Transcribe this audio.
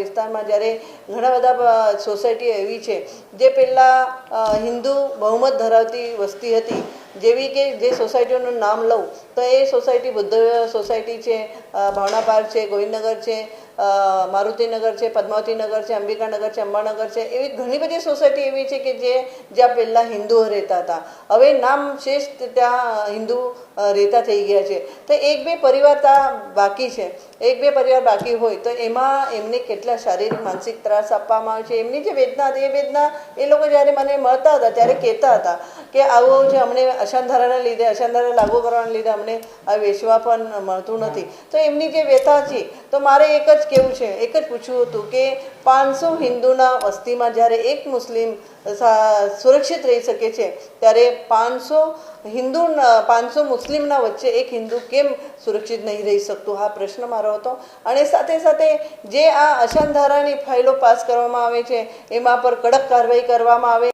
વિસ્તારમાં જ્યારે ઘણા બધા સોસાયટીઓ એવી છે જે પહેલાં હિન્દુ બહુમત ધરાવતી વસ્તી હતી, જેવી કે જે સોસાયટીઓનું નામ લઉં તો એ સોસાયટી બુદ્ધ સોસાયટી છે, ભાવના પાર્ક છે, ગોવિંદનગર છે, મારુતિનગર છે, પદ્માવતીનગર છે, અંબિકાનગર છે, અંબાનગર છે, એવી ઘણી બધી સોસાયટી એવી છે કે જ્યાં પહેલાં હિન્દુઓ રહેતા હતા. હવે નામ શેષ ત્યાં હિન્દુ રહેતા થઈ ગયા છે. તો એક બે પરિવાર ત્યાં બાકી છે. એક બે પરિવાર બાકી હોય તો એમાં એમને કેટલા શારીરિક માનસિક ત્રાસ આપવામાં આવે છે. એમની જે વેદના હતી એ વેદના એ લોકો જ્યારે મને મળતા હતા ત્યારે કહેતા હતા કે આવું જે અમને અશાંતધારાના લીધે, અશાંતધારા લાગુ કરવાના લીધે અમને આ વેચવા પણ મળતું નથી. તો એમની જે વ્યથા છે, તો મારે એક જ કહેવું છે, એક જ પૂછવું હતું કે 500 હિન્દુના વસ્તીમાં જ્યારે એક મુસ્લિમ સુરક્ષિત રહી શકે છે, ત્યારે 500 મુસ્લિમના વચ્ચે એક હિન્દુ કેમ સુરક્ષિત નહીં રહી શકતું? આ પ્રશ્ન મારો હતો. અને સાથે સાથે જે આ અશાંતધારાની ફાઇલો પાસ કરવામાં આવે છે એમાં પર કડક કાર્યવાહી કરવામાં આવે.